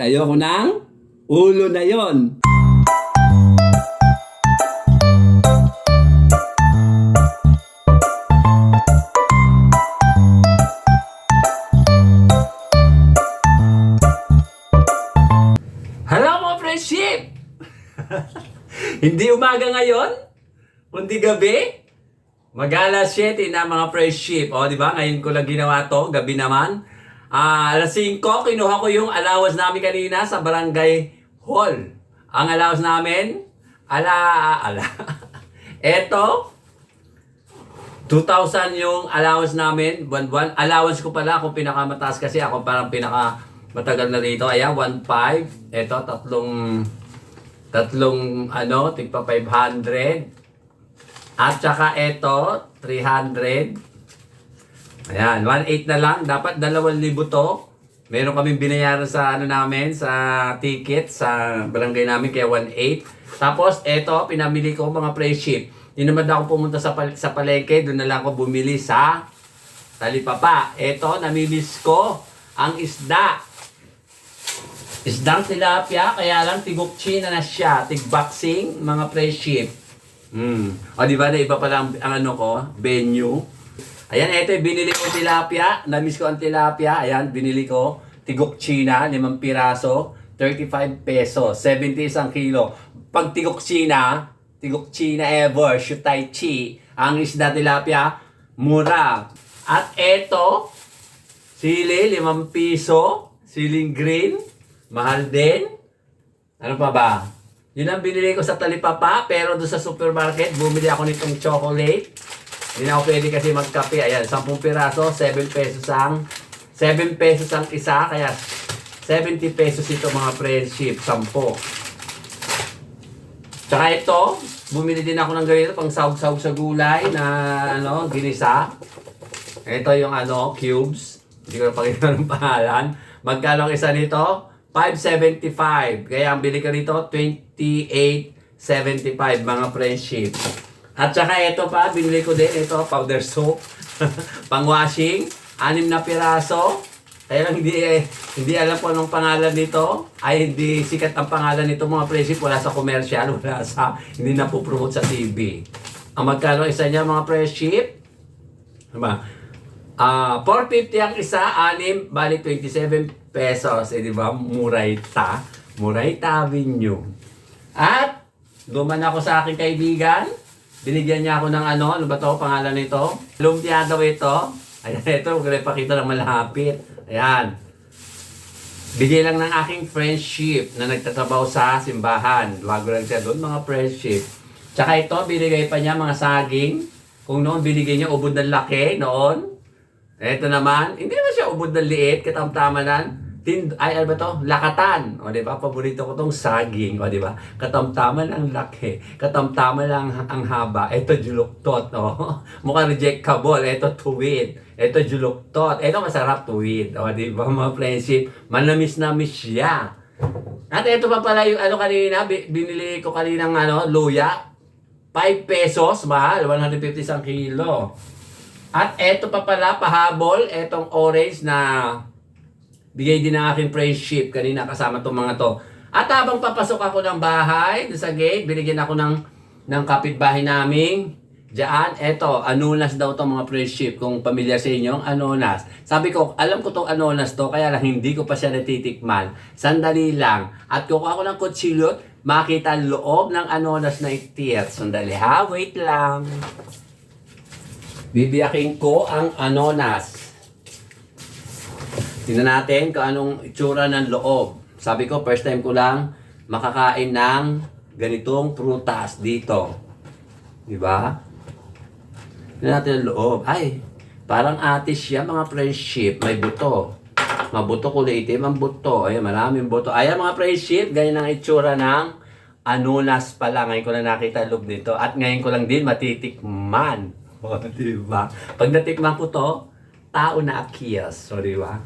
Ayoko ng ulo na yon. Hello mga friendship! Hindi umaga ngayon, kundi gabi. Mag-alas 7 na mga friendship. O, di ba? Ngayon ko lang ginawa to, gabi naman. Alas 5, kinuha ko yung allowance namin kanina sa barangay hall. Ang allowance namin, eto, 2,000 yung allowance namin, buwan-buwan. Allowance ko pala, ako pinakamataas kasi ako parang pinakamatagal na rito. Ayan, 1,500. Eto, tatlong tigpa 500. At saka eto, 300. Ayan, 1,800 na lang. Dapat 2,000 to. Meron kaming binayaran sa namin, sa ticket, sa barangay namin, kaya 1,800. Tapos, eto, pinamili ko mga friendship. Hindi naman ako pumunta sa palengke, doon na lang ako bumili sa Talipapa. Eto, namimiss ko ang isda. Isdang tilapia, kaya lang tigukchi na siya. Tigboxing, mga friendship. O, di ba, na iba pala ang venue. Ayan, ito yung binili ko tilapia. Namiss ko ang tilapia. Ayan, binili ko. Tigukchi na, 5 piraso. 35 pesos. 70 isang kilo. Pag tigukchi na ever, shutai chi. Ang isda tilapia, mura. At ito, sili, 5 piso. Siling green, mahal din. Ano pa ba? Yun ang binili ko sa Talipapa, pero doon sa supermarket, bumili ako nitong chocolate. Hindi na ako pwede kasi magkape. Ayan, 10 piraso, 7 pesos ang isa, kaya 70 pesos ito mga friendship, 10. Tsaka ito, bumili din ako ng ganito, pang sahog-sahog sa gulay na ginisa. Ito yung cubes. Hindi ko na pakita ng pangalan. Magkano ang isa nito? 575. Kaya ang bili ko rito, 28.75 mga friendship. At saka ito pa, binili ko din ito, powder soap. Pang washing, 6 na piraso. Kaya lang hindi alam ko anong pangalan nito. Ay hindi sikat ang pangalan nito mga friendship. Wala sa commercial, hindi na po promote sa TV. Ang magkano isa niya mga friendship? Diba? 450 ang isa, 6, bali 27 pesos. Di ba? Murayta Avenue. At, duman ako sa aking kaibigan. Binigyan niya ako ng ano ba to? Pangalan nito? Lumpia daw ito. Ayan, ito. Huwag na ipakita ng malapit. Ayan. Bigay lang ng aking friendship na nagtatrabaho sa simbahan. Bago lang siya doon, mga friendship. Tsaka ito, binigay pa niya mga saging. Kung noon binigay niya ubod ng laki, noon. Ito naman, hindi naman siya ubod ng liit, katamtamanan. Lakatan. O, diba? Paborito ko tong saging. O, diba? Katamtaman ang laki. Katamtaman lang ang haba. Ito, juluktot. O. Mukhang rejectable. Ito, tuwid. Ito, juluktot. Ito, masarap tuwid. O, diba? Mga friendship, manamis-namis siya. At ito pa pala yung kanina, binili ko kaninang luya. 5 pesos, mahal. 150 isang kilo. At eto pa pala, pahabol, etong orange na bigay din ng aking friendship kanina kasama itong mga to. At habang papasok ako ng bahay, doon sa gate, binigyan ako ng kapitbahay namin. Diyan, eto, anonas daw itong mga friendship. Kung pamilyar sa inyo, anonas. Sabi ko, alam ko itong anonas to, kaya lang hindi ko pa siya natitikman. Sandali lang. At kukuha ako ng kutsilot, makita ang loob ng anonas na itir. Sandali ha, wait lang. Bibiyakin ko ang anonas. Tingnan natin kung anong itsura ng loob. Sabi ko, first time ko lang makakain ng ganitong prutas dito. Diba? Tingnan natin ang loob. Ay, parang atis siya mga friendship. May buto. Mabuto kulay itim ang buto. Ayan, maraming buto. Ayan mga friendship, ganyan ang itsura ng anonas pala. Ngayon ko lang nakita ang loob nito. At ngayon ko lang din matitikman. O, diba? Pag natikman ko to, tao na akias. So, diba?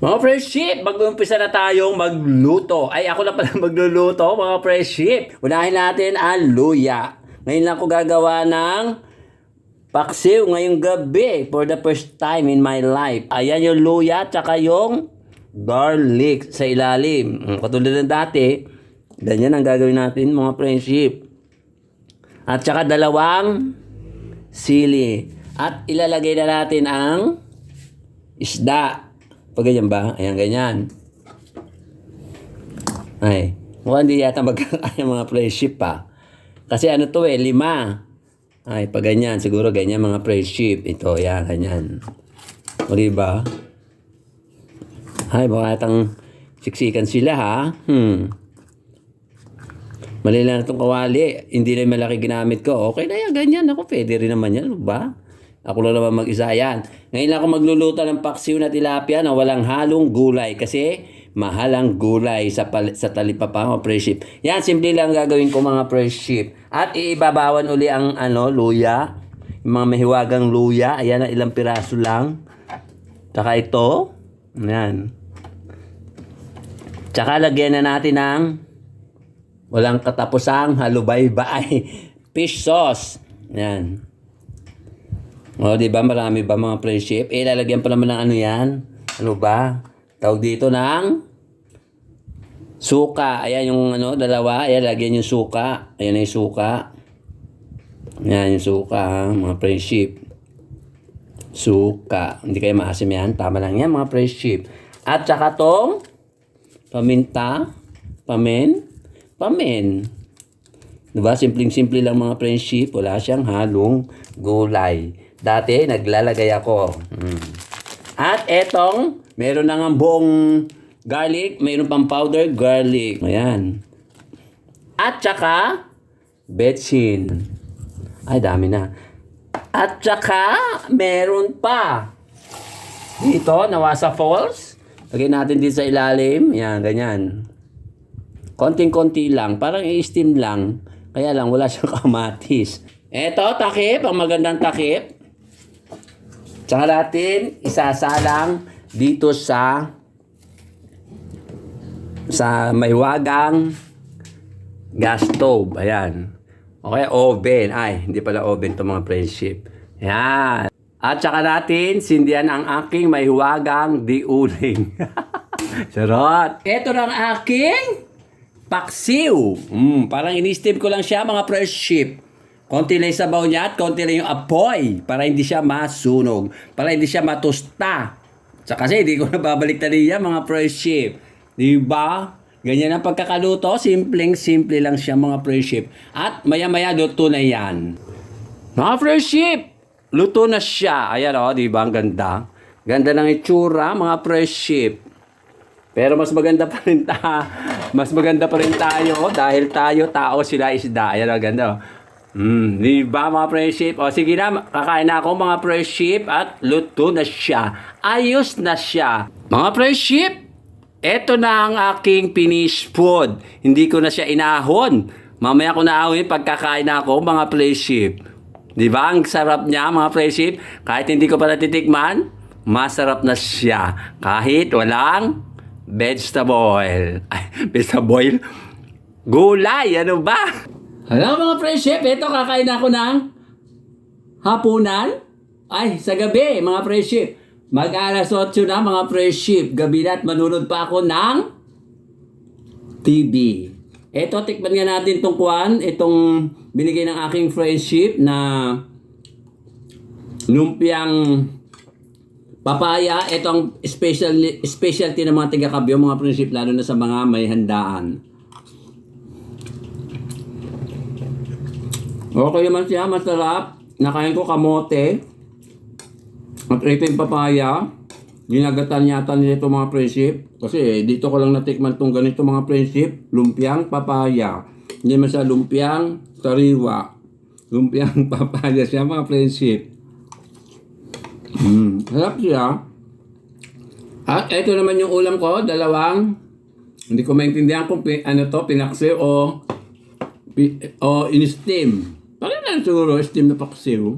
Mga friendship, mag-umpisa na tayong magluto. Ay, ako na pala magluluto, mga friendship. Unahin natin ang luya. Ngayon lang ko gagawa ng paksiw ngayong gabi for the first time in my life. Ayan yung luya, tsaka yung garlic sa ilalim. Katulad ng dati, ganyan ang gagawin natin mga friendship. At saka 2 sili. At ilalagay na natin ang isda. Pag ganyan ba? Ayan, ganyan. Ay, mukhang hindi yata magkakaya mga friendship pa. Kasi ano to 5. Ay, pag ganyan, siguro ganyan mga friendship. Ito, yan, ganyan. O diba? Ay, baka atang siksikan sila ha. Mali lang itong kawali. Hindi na malaki ginamit ko. Okay na yan, ganyan. Ako, pwede rin naman yan. Ano ba? Ako lang naman mag-isa yan. Ngayon lang ako magluluto ng paksiw na tilapia na walang halong gulay. Kasi mahal ang gulay sa talipapa mga friendship. Yan, simple lang gagawin ko mga friendship. At iibabawan uli ang luya. Yung mga mahiwagang luya. Ayan, ilang piraso lang. Tsaka ito. Ayan. Tsaka lagyan na natin ng walang katapusang halubay-bay fish sauce. Ayan. O, diba? Marami ba mga friendship? Lalagyan pa naman ng ano yan? Ano ba? Tawag dito ng suka. Ayan yung 2. Ayan, lagyan yung suka. Ayan yung suka. Ayan yung suka, mga friendship. Suka. Hindi kayo maasim yan. Tama lang yan, mga friendship. At saka tong paminta. Pamin. Diba? Simpleng-simple lang mga friendship. Wala siyang halong gulay. Dati, naglalagay ako. At etong, meron na nga buong garlic. Meron pang powder garlic. Ayan. At saka, betsin. Ay, dami na. At saka, meron pa. Dito, Nawasa Falls. Lagyan natin dito sa ilalim. Yan, ganyan. Konting-konti lang. Parang i-steam lang. Kaya lang, wala siyang kamatis. Eto, takip. Ang magandang takip. Tsaka natin, isasalang dito sa mahiwagang gas stove. Ayan. Okay, oven. Ay, hindi pala oven to mga friendship. Ayan. At saka natin, sindihan ang aking mahiwagang diuling. Sarot. Ito na ang aking paksiw. Parang in-steam ko lang siya mga friendship. Konti lang sabaw niya at konti lang yung apoy para hindi siya masunog. Para hindi siya matusta. Kasi hindi ko nababaliktad niya mga friendship. Diba? Ganyan ang pagkakaluto. Simpleng-simple lang siya mga friendship. At maya-maya luto na yan. Mga friendship, luto na siya. Ayan o, diba? Ang ganda. Ganda ng itsura mga friendship. Pero mas maganda pa rin tayo dahil tayo tao sila isda. Ayan o, ganda o. Diba mga friendship? O sige na, kakain na ako mga friendship at luto na siya. Ayos na siya. Mga friendship, eto na ang aking finished food. Hindi ko na siya inahon. Mamaya ko naahon pagkakain na ako mga friendship. Diba? Ang sarap niya mga friendship. Kahit hindi ko pa natitikman, masarap na siya. Kahit walang vegetable. Ay, vegetable? Gulay, ano ba? Hello mga friendship, ito kakain ako ng hapunan. Ay, sa gabi mga friendship. Mag-alas 8 na mga friendship. Gabi na at manunod pa ako ng TV. Ito, tikman nga natin itong itong binigay ng aking friendship na lumpiang papaya. Ito ang specialty ng mga taga-Kabyo mga friendship, lalo na sa mga may handaan. Okay naman siya, masarap. Nakain ko kamote. At ito yung papaya. Ginagatan yata nila ito mga friendship. Kasi dito ko lang natikman itong ganito mga friendship. Lumpiang papaya. Hindi man siya lumpiang sariwa. Lumpiang papaya siya mga friendship. Sarap siya. At ito naman yung ulam ko. Hindi ko maintindihan kung pinaksi o in-steam. Parang lang siguro, steam na paksiw.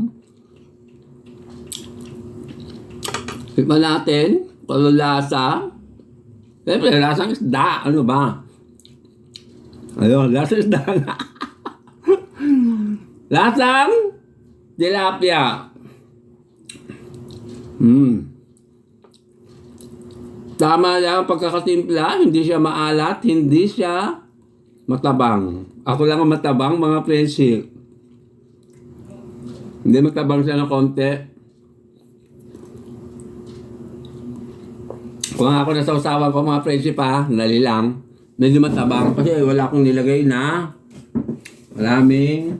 Tikman natin, palulasa. Siyempre, lasang isda. Ano ba? Ayun, lasang isda na. Lasang tilapia. Tama lang ang pagkakatimpla, hindi siya maalat, hindi siya matabang. Ako lang ang matabang, mga friendship. Hindi matabang siya ng konti. Kung ako nasawsawan ko mga friendship ha, dali lang. Medyo matabang kasi wala akong nilagay na maraming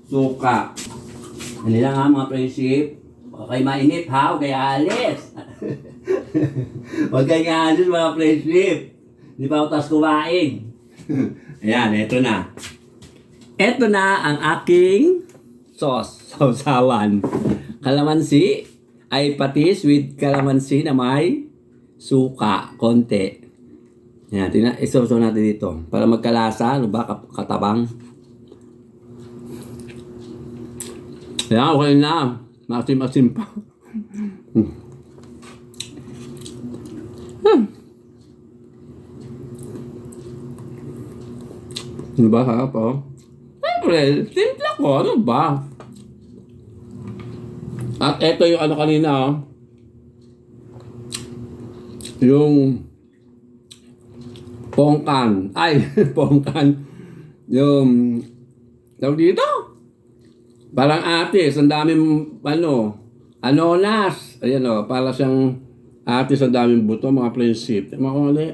suka. Dali lang ha mga friendship. Huwag kayo mainip ha, huwag kayo alis. Huwag kayo alis mga friendship. Hindi pa ako tas kumain. Ayan, eto na. Eto na ang aking sauce, sausawan. Kalamansi ay patis with kalamansi na may suka, konti. Yan, isawsaw natin dito. Para magkalasa, ano ba, katabang. Yan, okay na. Masim-asim pa. Ano ba, harap, oh? Siyempre, timpla ko, ano ba? At eto yung ano kanina, oh. Yung pongkan. Ay, pongkan. Yung tawag dito. Parang atis. Ang daming anonas. Ayan o. Para siyang atis. Ang daming buto. Mga prinsip. Mga kumali.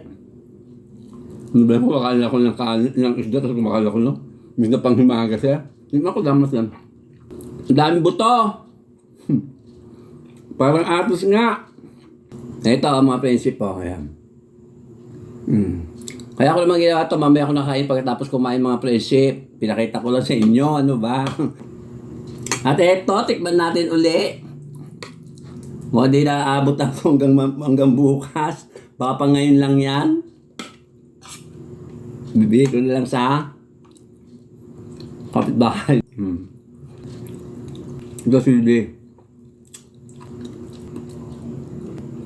Ano ba yung kumakain ako ng isda. Tapos kumakain ako no. May na pang himaga siya. Hindi ako damas yan. Ang daming buto. Parang atis nga. Ito ang mga prinsip po. Ayan. Kaya ako naman ginawa ito. Mamaya ako nakain pagkatapos kumain mga prinsip. Pinakita ko lang sa inyo. Ano ba? At ito, tikman natin uli. Mukhang di naaabot ako hanggang bukas. Baka pa ngayon lang yan. Bibigay ko na lang sa kapitbahay. Ito silbi.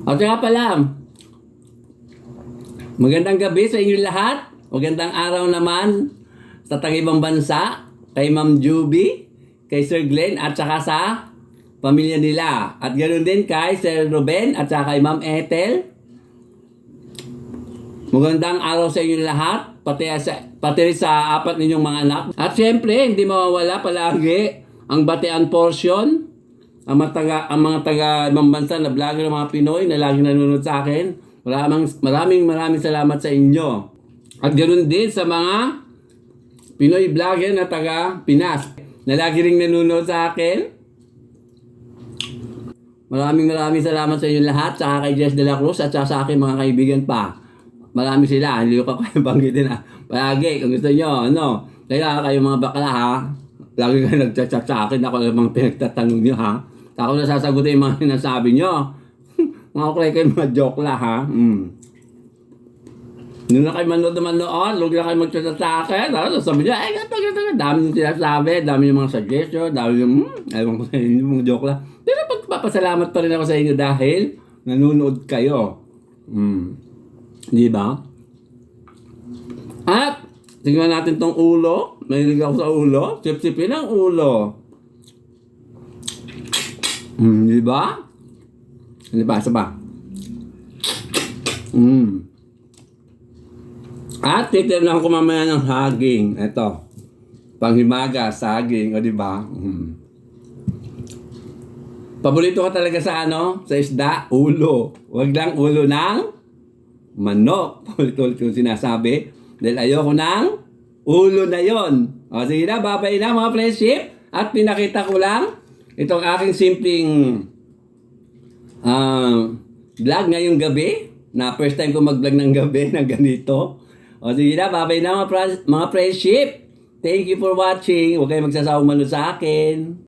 At nga pala, magandang gabi sa inyo lahat. Magandang araw naman sa tag-ibang bansa. Kay Ma'am Juby, kay Sir Glenn, at saka sa pamilya nila. At ganoon din kay Sir Ruben, at saka kay Ma'am Ethel. Magandang araw sa inyo lahat. Pati sa apat ninyong mga anak. At syempre, hindi mawawala palagi ang batian portion. Ang mga taga ibang bansa na vlogger ng mga Pinoy na lagi nanonood sa akin. Maraming salamat sa inyo. At ganoon din sa mga Pinoy vlogger na taga Pinas na lagi ring nanonood sa akin. Maraming salamat sa inyo lahat. Saka kay Jess de la Cruz at saka sa akin mga kaibigan pa. Marami sila. Hindi ko kayo banggitin ha. Palagi kung gusto nyo. Ano? Kaya kayo mga bakla ha. Lagi kayo nagchat-chat sa akin. Ako lang mga pinagtatanong nyo ha. Ako na sasagutin yung mga sinasabi nyo. Mga kulay kayo mga joke lang ha. Nung na kayo manood, huwag na kayo magchat sa akin. Sabi nyo, ganito. Dami yung sinasabi, dami yung mga suggestion, dami yung, ewan ko sa inyo, mga joke lang. Pero pagpapasalamat pa rin ako sa inyo dahil nanonood kayo. Di ba? At, tingnan natin tong ulo. Mahilig ako sa ulo. Sip-sipin ang ulo. Di ba? Di ba? Isa ba? At titignan ko mamaya ng saging. Ito. Panghimaga, saging. O di ba? Paborito ko talaga sa sa isda, ulo. Huwag lang ulo ng manok. Ulit-ulit yung sinasabi. Dahil ayoko ng ulo na yon. O sige na, babay na mga friendship. At pinakita ko lang itong aking simpleng vlog ngayong gabi. Na first time ko mag-vlog ng gabi na ganito. O sige na, babay na mga friendship. Thank you for watching. Huwag kayong magsasawang manood sa akin.